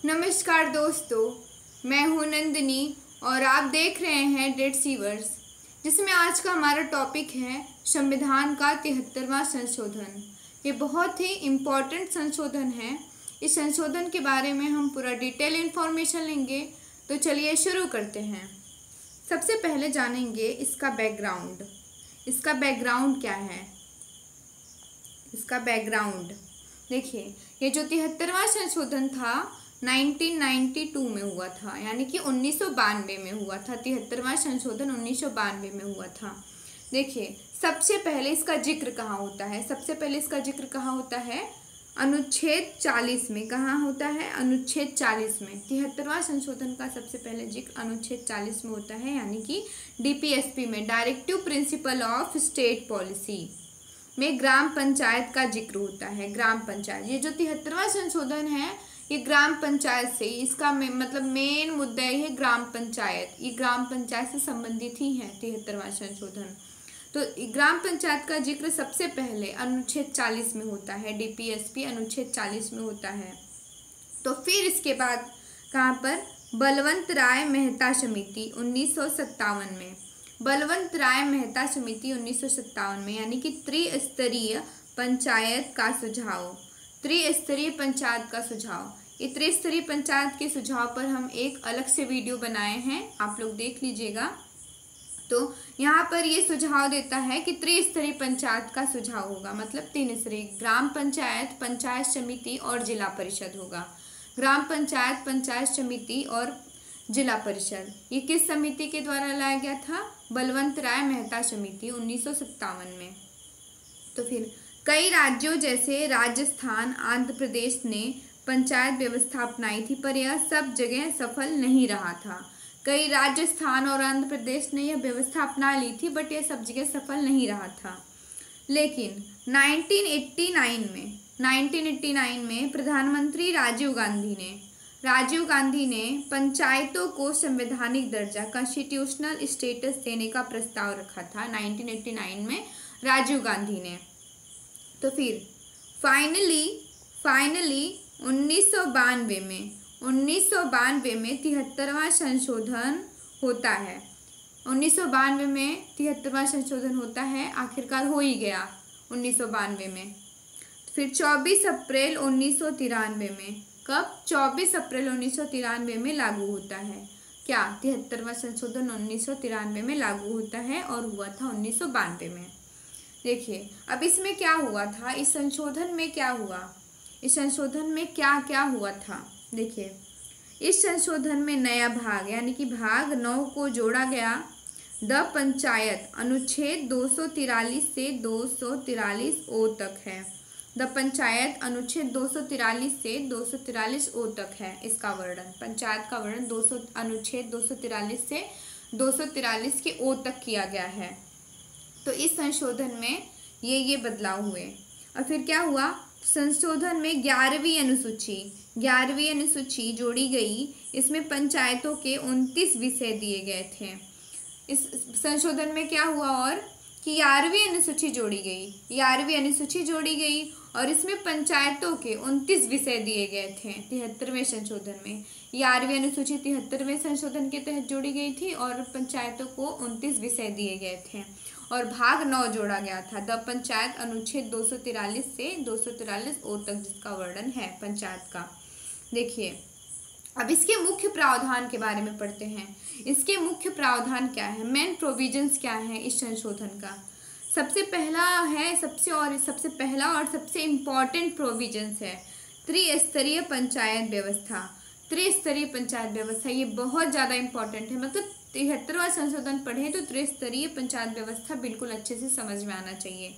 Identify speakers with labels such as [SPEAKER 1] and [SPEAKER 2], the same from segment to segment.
[SPEAKER 1] नमस्कार दोस्तों, मैं हूं नंदिनी और आप देख रहे हैं डेड सीवर्स, जिसमें आज का हमारा टॉपिक है संविधान का 73वां संशोधन। ये बहुत ही इम्पोर्टेंट संशोधन है। इस संशोधन के बारे में हम पूरा डिटेल इन्फॉर्मेशन लेंगे। तो चलिए शुरू करते हैं। सबसे पहले जानेंगे इसका बैकग्राउंड। इसका बैकग्राउंड क्या है? इसका बैकग्राउंड देखिए, ये जो 73वां संशोधन था 1992 में हुआ था, यानी कि 1992 में हुआ था। 73वां संशोधन 1992 में हुआ था। देखिए, सबसे पहले इसका जिक्र कहाँ होता है? सबसे पहले इसका जिक्र कहाँ होता है? अनुच्छेद 40 में। कहाँ होता है? अनुच्छेद 40 में। 73वां संशोधन का सबसे पहले जिक्र अनुच्छेद 40 में होता है, यानी कि DPSP में, directive principle of state policy में ग्राम पंचायत का जिक्र होता है। ग्राम पंचायत, ये जो 73वां संशोधन है ये ग्राम पंचायत से, इसका मतलब मेन मुद्दा है ग्राम पंचायत। ये ग्राम पंचायत से संबंधित ही है 73वां संशोधन। तो ग्राम पंचायत का जिक्र सबसे पहले अनुच्छेद 40 में होता है। DPSP अनुच्छेद 40 में होता है। तो फिर इसके बाद कहाँ पर? बलवंत राय मेहता समिति 1957 में। बलवंत राय मेहता समिति 1957 में, यानी कि त्रिस्तरीय पंचायत का सुझाव। त्रिस्तरीय पंचायत का सुझाव, ये त्रिस्तरीय पंचायत के सुझाव पर हम एक अलग से वीडियो बनाए हैं, आप लोग देख लीजिएगा। तो यहाँ पर ये सुझाव देता है कि त्रिस्तरीय पंचायत का सुझाव होगा, मतलब 3 स्तरीय: ग्राम पंचायत, पंचायत समिति और जिला परिषद होगा। ग्राम पंचायत, पंचायत समिति और जिला परिषद। ये किस समिति के द्वारा लाया गया था? बलवंत राय मेहता समिति 1957 में। तो फिर कई राज्यों जैसे राजस्थान, आंध्र प्रदेश ने पंचायत व्यवस्था अपनाई थी, पर यह सब जगह सफल नहीं रहा था। कई राजस्थान और आंध्र प्रदेश ने यह व्यवस्था अपना ली थी, बट यह सब जगह सफल नहीं रहा था। लेकिन 1989 में प्रधानमंत्री राजीव गांधी ने पंचायतों को संवैधानिक दर्जा, कॉन्स्टिट्यूशनल स्टेटस देने का प्रस्ताव रखा था 1989 में राजीव गांधी ने। तो फिर फाइनली 1992 में 73वां संशोधन होता है। 1992 में 73वां संशोधन होता है, आखिरकार हो ही गया 1992 में। फिर 24 अप्रैल 1993 में, कब? 24 अप्रैल 1993 में लागू होता है। क्या? 73वां संशोधन 1993 में लागू होता है और हुआ था 1992 में। देखिए, अब इसमें क्या हुआ था? इस संशोधन में क्या हुआ? इस संशोधन में क्या क्या हुआ था? देखिए, इस संशोधन में नया भाग, यानी कि भाग 9 को जोड़ा गया। द पंचायत अनुच्छेद 243 से 243 ओ तक है। द पंचायत अनुच्छेद 243 से 243 ओ तक है। इसका वर्णन, पंचायत का वर्णन अनुच्छेद 243 से 243 के ओ तक किया गया है। तो इस संशोधन में ये बदलाव हुए। और फिर क्या हुआ? संशोधन में 11वीं अनुसूची जोड़ी गई। इसमें पंचायतों के 29 विषय दिए गए थे। इस संशोधन में क्या हुआ और कि 11वीं अनुसूची जोड़ी गई और इसमें पंचायतों के 29 विषय दिए गए थे 73वें संशोधन में। 11वीं अनुसूची 73वें संशोधन के तहत जोड़ी गई थी और पंचायतों को 29 विषय दिए गए थे और भाग 9 जोड़ा गया था। द पंचायत अनुच्छेद 243 से 243 ओ तक, जिसका वर्णन है पंचायत का। देखिए, अब इसके मुख्य प्रावधान के बारे में पढ़ते हैं। इसके मुख्य प्रावधान क्या है? मेन प्रोविजंस क्या है इस संशोधन का? सबसे पहला और सबसे इम्पॉर्टेंट प्रोविजंस है त्रिस्तरीय पंचायत व्यवस्था। त्रिस्तरीय पंचायत व्यवस्था ये बहुत ज़्यादा इम्पॉर्टेंट है। मतलब 73वां संशोधन पढ़ें तो त्रिस्तरीय पंचायत व्यवस्था बिल्कुल अच्छे से समझ में आना चाहिए।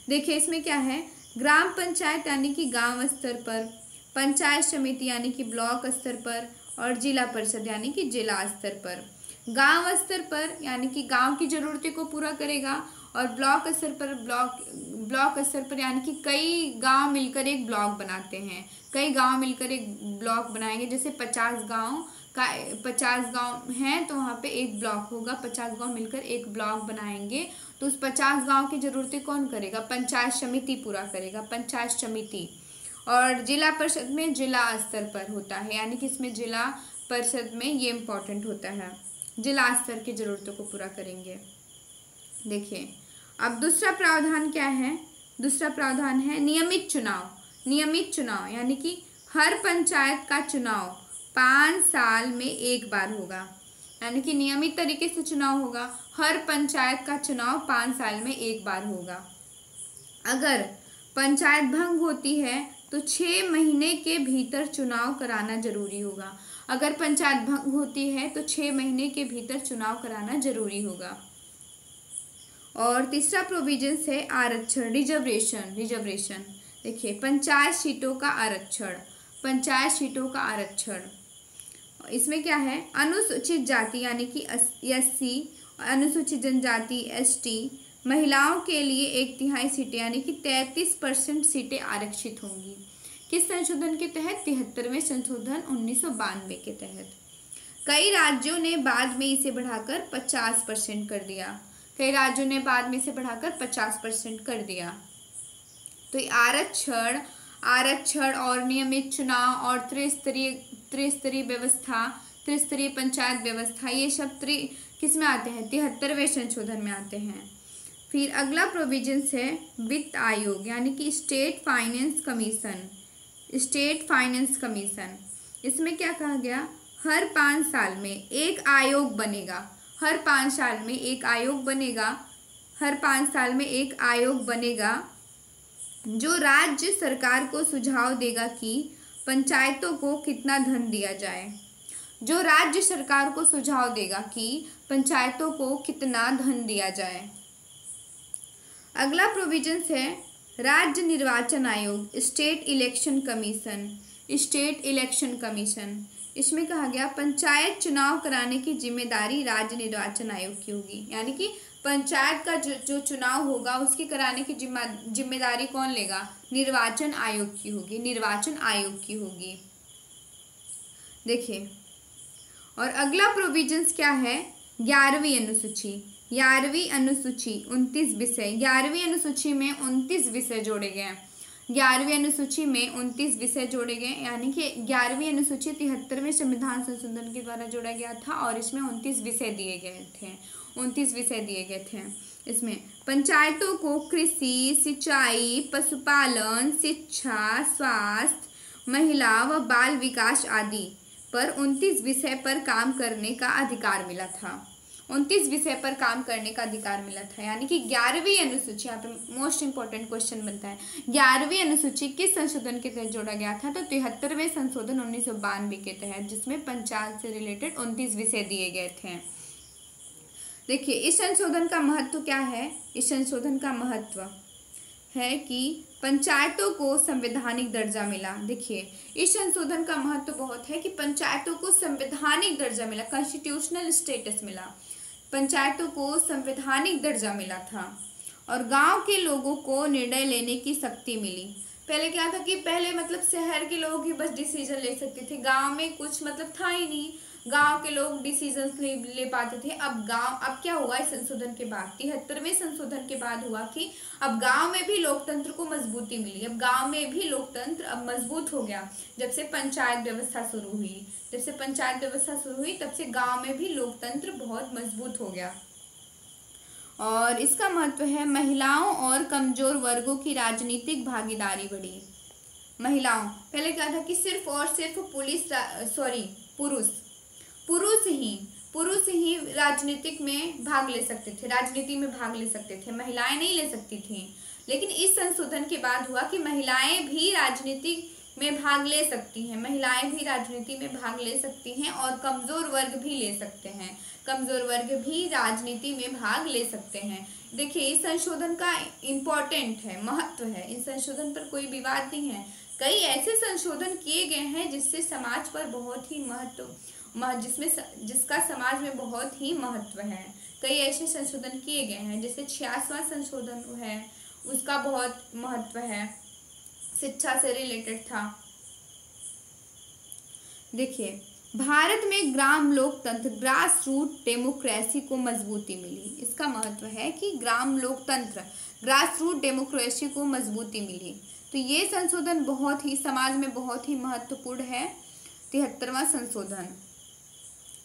[SPEAKER 1] देखिए, इसमें क्या है? ग्राम पंचायत यानी कि गांव स्तर पर, पंचायत समिति यानी कि ब्लॉक स्तर पर और जिला परिषद यानी कि जिला स्तर पर। गांव स्तर पर यानी कि गांव की ज़रूरतें को पूरा करेगा और ब्लॉक स्तर पर यानी कि कई गांव मिलकर एक ब्लॉक बनाते हैं। कई गांव मिलकर एक ब्लॉक बनाएंगे। जैसे 50 गांव हैं तो वहाँ पे एक ब्लॉक होगा। 50 गांव मिलकर एक ब्लॉक बनाएंगे तो उस 50 गांव की ज़रूरतें कौन करेगा? पंचायत समिति पूरा करेगा, पंचायत समिति। और जिला परिषद में जिला स्तर पर होता है, यानी कि इसमें जिला परिषद में ये इम्पोर्टेंट होता है, जिला स्तर की ज़रूरतों को पूरा करेंगे। देखिए अब दूसरा प्रावधान क्या है, दूसरा प्रावधान है नियमित चुनाव। नियमित चुनाव यानी कि हर पंचायत का चुनाव 5 साल में एक बार होगा, यानी कि नियमित तरीके से चुनाव होगा, हर पंचायत का चुनाव 5 साल में एक बार होगा। अगर पंचायत भंग होती है तो 6 महीने के भीतर चुनाव कराना जरूरी होगा। अगर पंचायत भंग होती है तो 6 महीने के भीतर चुनाव कराना जरूरी होगा। और तीसरा प्रोविजन है आरक्षण, रिजर्वेशन। रिजर्वेशन देखिए पंचायत सीटों का आरक्षण, पंचायत सीटों का आरक्षण, इसमें क्या है, अनुसूचित जाति यानी कि SC, अनुसूचित जनजाति ST, महिलाओं के लिए 1/3 सीटें यानी कि 33% सीटें आरक्षित होंगी। किस संशोधन के तहत? 73वें संशोधन 1992 के तहत। कई राज्यों ने बाद में इसे बढ़ाकर 50% कर दिया, कई राज्यों ने बाद में इसे बढ़ाकर 50% कर दिया। तो आरक्षण और नियमित चुनाव और त्रिस्तरीय व्यवस्था, त्रिस्तरीय पंचायत व्यवस्था, ये सब किस में आते हैं? 73वें संशोधन में आते हैं। फिर अगला प्रोविजन है वित्त आयोग यानी कि state finance commission. State finance commission, इसमें क्या कहा गया, हर 5 साल में एक आयोग बनेगा, हर 5 साल में एक आयोग बनेगा, हर 5 साल में एक आयोग बनेगा जो राज्य सरकार को सुझाव देगा कि पंचायतों को कितना धन दिया जाए। जो राज्य सरकार को सुझाव देगा कि पंचायतों को कितना धन दिया जाए। अगला प्रोविजन है राज्य निर्वाचन आयोग, state election commission. State election commission, इसमें कहा गया पंचायत चुनाव कराने की जिम्मेदारी राज्य निर्वाचन आयोग की होगी, यानी कि पंचायत का जो चुनाव होगा उसकी कराने की जिम्मेदारी कौन लेगा? निर्वाचन आयोग की होगी, निर्वाचन आयोग की होगी। देखिए और अगला प्रोविजंस क्या है, 11वीं अनुसूची। 11वीं अनुसूची 29 विषय, 11वीं अनुसूची में 29 विषय जोड़े गए। 11वीं अनुसूची में 29 विषय जोड़े गए, यानी कि 11वीं अनुसूची 73वें संविधान संशोधन के द्वारा जोड़ा गया था और इसमें 29 विषय दिए गए थे। 29 विषय दिए गए थे। इसमें पंचायतों को कृषि, सिंचाई, पशुपालन, शिक्षा, स्वास्थ्य, महिला व बाल विकास आदि पर 29 विषय पर काम करने का अधिकार मिला था। 29 विषय पर काम करने का अधिकार मिला था, यानी कि 11वीं अनुसूची, यहाँ पे मोस्ट इंपॉर्टेंट क्वेश्चन बनता है, 11वीं अनुसूची किस संशोधन के तहत जोड़ा गया था? तो 73वें संशोधन 1992 के तहत, जिसमें पंचायत से रिलेटेड 29 विषय दिए गए थे। देखिए इस संशोधन का महत्व क्या है? इस संशोधन का महत्व है कि पंचायतों को संवैधानिक दर्जा मिला। देखिए इस संशोधन का महत्व बहुत है कि पंचायतों को संवैधानिक दर्जा मिला, कॉन्स्टिट्यूशनल स्टेटस मिला, पंचायतों को संवैधानिक दर्जा मिला था। और गांव के लोगों को निर्णय लेने की शक्ति मिली। पहले क्या था कि पहले मतलब शहर के लोग ही बस डिसीजन ले सकते थे, गांव में कुछ मतलब था ही नहीं, गांव के लोग डिसीजन ले पाते थे। अब क्या हुआ इस संशोधन के बाद, 73वें संशोधन के बाद हुआ कि अब गांव में भी लोकतंत्र को मजबूती मिली। अब गांव में भी लोकतंत्र अब मजबूत हो गया जब से पंचायत व्यवस्था शुरू हुई। जब से पंचायत व्यवस्था शुरू हुई तब से गांव में भी लोकतंत्र बहुत मजबूत हो गया। और इसका महत्व है महिलाओं और कमजोर वर्गों की राजनीतिक भागीदारी बढ़ी। महिलाओं, पहले क्या था कि सिर्फ और सिर्फ पुरुष ही राजनीतिक में भाग ले सकते थे, राजनीति में भाग ले सकते थे, महिलाएं नहीं ले सकती थी। लेकिन इस संशोधन के बाद हुआ कि महिलाएं भी राजनीति में भाग ले सकती हैं, महिलाएं भी राजनीति में भाग ले सकती हैं और कमजोर वर्ग भी ले सकते हैं, कमजोर वर्ग भी राजनीति में भाग ले सकते हैं। देखिए इस संशोधन का इम्पोर्टेंट है, महत्व है, इस संशोधन पर कोई विवाद नहीं है। कई ऐसे संशोधन किए गए हैं जिससे समाज पर बहुत ही जिसका समाज में बहुत ही महत्व है। कई ऐसे संशोधन किए गए हैं, जैसे 66वां संशोधन है, उसका बहुत महत्व है, शिक्षा से रिलेटेड था। देखिए भारत में ग्राम लोकतंत्र, ग्रास रूट डेमोक्रेसी को मजबूती मिली। इसका महत्व है कि ग्राम लोकतंत्र, ग्रास रूट डेमोक्रेसी को मजबूती मिली। तो ये संशोधन बहुत ही समाज में बहुत ही महत्वपूर्ण है, 73वां संशोधन।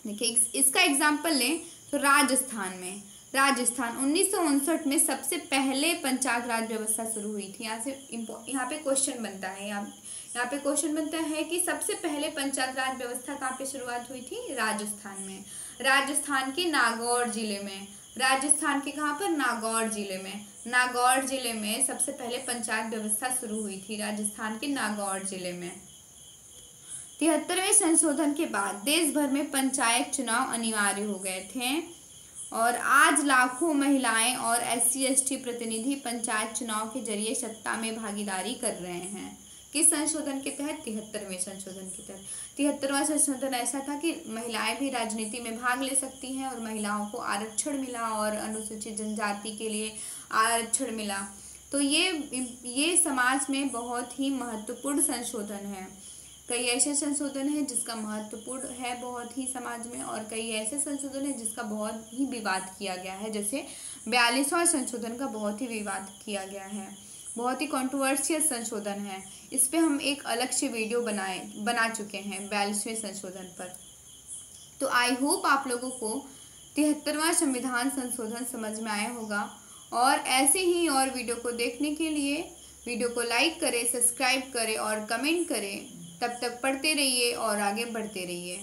[SPEAKER 1] देखिए इसका एग्जाम्पल लें तो राजस्थान 1959 में सबसे पहले पंचायत राज व्यवस्था शुरू हुई थी। यहाँ पे क्वेश्चन बनता है, यहाँ पे क्वेश्चन बनता है कि सबसे पहले पंचायत राज व्यवस्था कहाँ पे शुरुआत हुई थी? राजस्थान में। राजस्थान के नागौर जिले में, राजस्थान के कहाँ पर? नागौर जिले में। नागौर जिले में सबसे पहले पंचायत व्यवस्था शुरू हुई थी, राजस्थान के नागौर जिले में। 73वें संशोधन के बाद देश भर में पंचायत चुनाव अनिवार्य हो गए थे और आज लाखों महिलाएं और SC/ST प्रतिनिधि पंचायत चुनाव के जरिए सत्ता में भागीदारी कर रहे हैं। किस संशोधन के तहत? 73वें संशोधन के तहत। 73वां संशोधन ऐसा था कि महिलाएं भी राजनीति में भाग ले सकती हैं और महिलाओं को आरक्षण मिला और अनुसूचित जनजाति के लिए आरक्षण मिला। तो ये समाज में बहुत ही महत्वपूर्ण संशोधन है। कई ऐसे संशोधन हैं जिसका महत्वपूर्ण है बहुत ही समाज में, और कई ऐसे संशोधन हैं जिसका बहुत ही विवाद किया गया है। जैसे 42वां संशोधन का बहुत ही विवाद किया गया है, बहुत ही कंट्रोवर्शियल संशोधन है। इस पे हम एक अलग से वीडियो बना चुके हैं 42वें संशोधन पर। तो आई होप आप लोगों को 73वां संविधान संशोधन समझ में आया होगा, और ऐसे ही और वीडियो को देखने के लिए वीडियो को लाइक करें, सब्सक्राइब करें और कमेंट करें। तब तक पढ़ते रहिए और आगे बढ़ते रहिए।